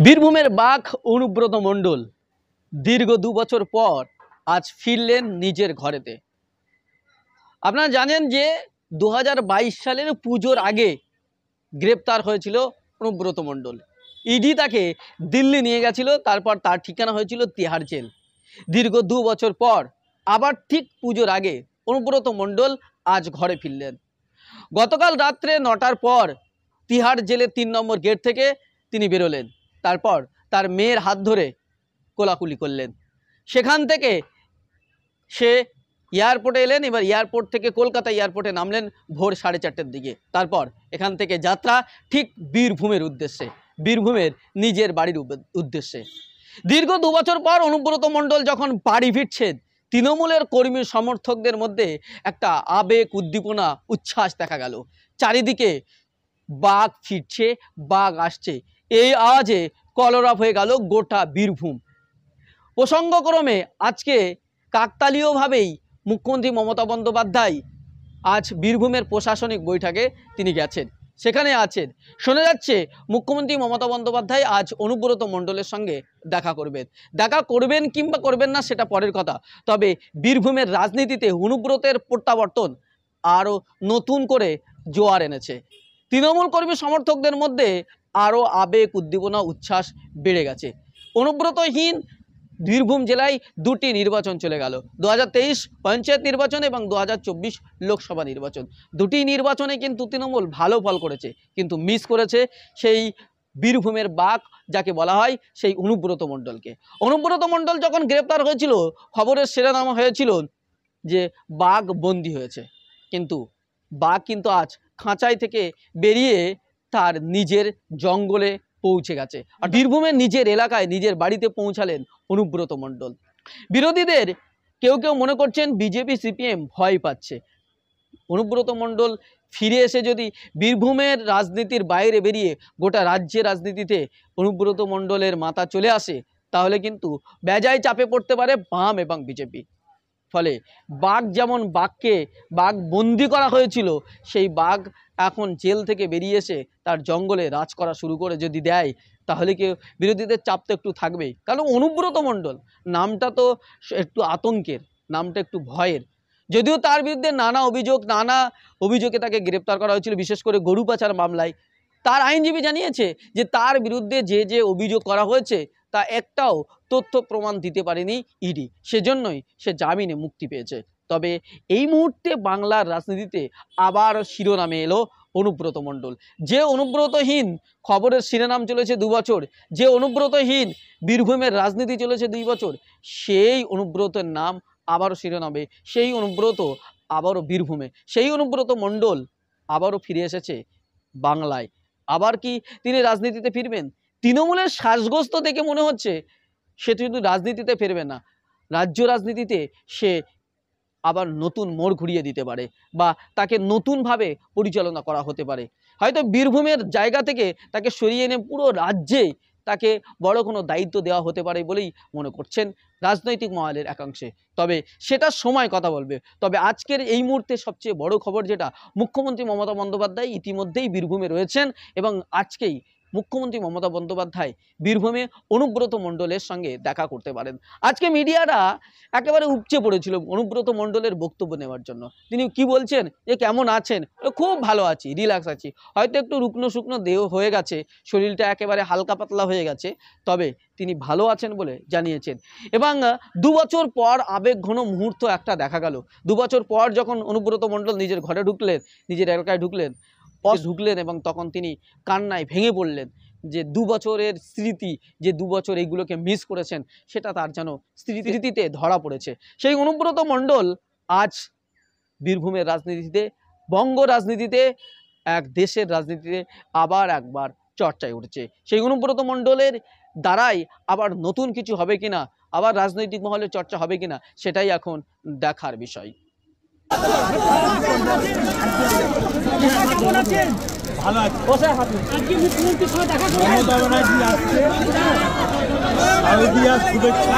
বীরভূমের বাঘ অনুব্রত মণ্ডল দীর্ঘ 2 বছর পর আজ ফিরলেন নিজের ঘরেতে। আপনারা জানেন যে 2022 সালের পুজোর আগে গ্রেপ্তার হয়েছিল অনুব্রত মণ্ডল। ইডি তাকে দিল্লি নিয়ে গেছিল, তারপর তার ঠিকানা হয়েছিল তিহার জেল। দীর্ঘ 2 বছর পর আবার ঠিক পুজোর আগে অনুব্রত মণ্ডল আজ ঘরে ফিরলেন। গতকাল রাত্রে 9টার পর তিহার জেলের 3 নম্বর গেট থেকে তিনি বেরোলেন। তারপর তার মেয়ের হাত ধরে কোলাকুলি করলেন। সেখান থেকে সে এয়ারপোর্টে এলেন। এবার এয়ারপোর্ট থেকে কলকাতা এয়ারপোর্টে নামলেন ভোর 4:30টার দিকে। তারপর এখান থেকে যাত্রা ঠিক বীরভূমের উদ্দেশ্যে, বীরভূমের নিজের বাড়ির উদ্দেশ্যে। দীর্ঘ 2 বছর পর অনুব্রত মণ্ডল যখন বাড়ি ফিরছেন, তৃণমূলের কর্মী সমর্থকদের মধ্যে একটা আবেগ, উদ্দীপনা, উচ্ছ্বাস দেখা গেল। চারিদিকে বাঘ ফিরছে, বাঘ আসছে, এই আওয়াজে কলরব হয়ে গেল গোটা বীরভূম। প্রসঙ্গক্রমে আজকে কাকতালীয়ভাবেই মুখ্যমন্ত্রী মমতা বন্দ্যোপাধ্যায় আজ বীরভূমের প্রশাসনিক বৈঠকে তিনি গেছেন, সেখানে আছেন। শোনা যাচ্ছে মুখ্যমন্ত্রী মমতা বন্দ্যোপাধ্যায় আজ অনুব্রত মণ্ডলের সঙ্গে দেখা করবেন কিংবা করবেন না সেটা পরের কথা। তবে বীরভূমের রাজনীতিতে অনুব্রতের প্রত্যাবর্তন আরও নতুন করে জোয়ার এনেছে। তৃণমূল কর্মী সমর্থকদের মধ্যে আরও আবেগ, উদ্দীপনা, উচ্ছ্বাস বেড়ে গেছে। অনুব্রতহীন বীরভূম জেলায় 2টি নির্বাচন চলে গেল, 2023 পঞ্চায়েত নির্বাচন এবং 2024 লোকসভা নির্বাচন। 2টি নির্বাচনে কিন্তু তৃণমূল ভালো ফল করেছে, কিন্তু মিস করেছে সেই বীরভূমের বাঘ যাকে বলা হয় সেই অনুব্রত মণ্ডলকে। অনুব্রত মণ্ডল যখন গ্রেপ্তার হয়েছিল, খবরের শিরোনাম হয়েছিল যে বাঘ বন্দী হয়েছে, কিন্তু বাঘ কিন্তু আজ খাঁচাই থেকে বেরিয়ে তার নিজের জঙ্গলে পৌঁছে গেছে। আর বীরভূমের নিজের এলাকায়, নিজের বাড়িতে পৌঁছালেন অনুব্রত মণ্ডল। বিরোধীদের কেউ মনে করছেন বিজেপি সিপিএম ভয় পাচ্ছে। অনুব্রত মণ্ডল ফিরে এসে যদি বীরভূমের রাজনীতির বাইরে বেরিয়ে গোটা রাজ্যের রাজনীতিতে অনুব্রত মণ্ডলের মাথা চলে আসে, তাহলে কিন্তু বেজায় চাপে পড়তে পারে বাম এবং বিজেপি। ফলে বাঘ যেমন বাঘ বন্দি করা হয়েছিল, সেই বাঘ এখন জেল থেকে বেরিয়ে এসে তার জঙ্গলে রাজ করা শুরু করে যদি দেয়, তাহলে কি বিরোধীদের চাপ তো একটু থাকবেই। কারণ অনুব্রত মণ্ডল নামটা তো একটু আতঙ্কের, নামটা একটু ভয়ের। যদিও তার বিরুদ্ধে নানা অভিযোগে তাকে গ্রেপ্তার করা হয়েছিল, বিশেষ করে গরু পাচার মামলায়। তার আইনজীবী জানিয়েছে যে তার বিরুদ্ধে যে অভিযোগ করা হয়েছে তা একটাও তথ্য প্রমাণ দিতে পারেনি ইডি, সেজন্যই সে জামিনে মুক্তি পেয়েছে। তবে এই মুহূর্তে বাংলার রাজনীতিতে আবার শিরোনামে এলো অনুব্রত মণ্ডল। যে অনুব্রতহীন খবরের শিরোনাম চলেছে 2 বছর, যে অনুব্রতহীন বীরভূমের রাজনীতি চলেছে 2 বছর, সেই অনুব্রতের নাম আবারও শিরোনামে, সেই অনুব্রত আবারও বীরভূমে, সেই অনুব্রত মণ্ডল আবারও ফিরে এসেছে বাংলায়। আবার কি তিনি রাজনীতিতে ফিরবেন? তৃণমূলের শ্বাসগ্রস্ত দেখে মনে হচ্ছে সে শুধু রাজনীতিতে ফিরবে না, রাজ্য রাজনীতিতে সে আবার নতুন মোড় ঘুরিয়ে দিতে পারে, বা তাকে নতুনভাবে পরিচালনা করা হতে পারে। হয়তো বীরভূমের জায়গা থেকে তাকে সরিয়ে এনে পুরো রাজ্যে তাকে বড় কোনো দায়িত্ব দেওয়া হতে পারে বলেই মনে করছেন রাজনৈতিক মহলের একাংশে। তবে সেটা সময় কথা বলবে। তবে আজকের এই মুহূর্তে সবচেয়ে বড় খবর যেটা, মুখ্যমন্ত্রী মমতা বন্দ্যোপাধ্যায় ইতিমধ্যেই বীরভূমে রয়েছেন এবং আজকেই মুখ্যমন্ত্রী মমতা বন্দ্যোপাধ্যায় বীরভূমে অনুব্রত মণ্ডলের সঙ্গে দেখা করতে পারেন। আজকে মিডিয়ারা একেবারে উপচে পড়েছিল অনুব্রত মণ্ডলের বক্তব্য নেওয়ার জন্য। তিনি কি বলছেন যে কেমন আছেন? খুব ভালো আছি, রিল্যাক্স আছি, হয়তো একটু শুকনো দেহ হয়ে গেছে, শরীরটা একেবারে হালকা পাতলা হয়ে গেছে, তবে তিনি ভালো আছেন বলে জানিয়েছেন। এবং 2 বছর পর আবেগ ঘন মুহূর্ত একটা দেখা গেল। 2 বছর পর যখন অনুব্রত মণ্ডল নিজের ঘরে ঢুকলেন, নিজের এলাকায় ঢুকলেন এবং তখন তিনি কান্নায় ভেঙে পড়লেন যে 2 বছরের স্মৃতি, যে 2 বছর এইগুলোকে মিস করেছেন, সেটা তার যেন স্মৃতিতে ধরা পড়েছে। সেই অনুব্রত মণ্ডল আজ বীরভূমের রাজনীতিতে, বঙ্গ রাজনীতিতে, এক দেশের রাজনীতিতে আবার একবার চর্চায় উঠেছে। সেই অনুব্রত মণ্ডলের দ্বারাই আবার নতুন কিছু হবে কিনা, আবার রাজনৈতিক মহলে চর্চা হবে কিনা, সেটাই এখন দেখার বিষয়। ভালো আছে, কোথায় হাত আজকে মুখ্যমন্ত্রীর সঙ্গে দেখা করলেন? মমতা ব্যানার্জি আসছে, শারদীয়া শুভেচ্ছা।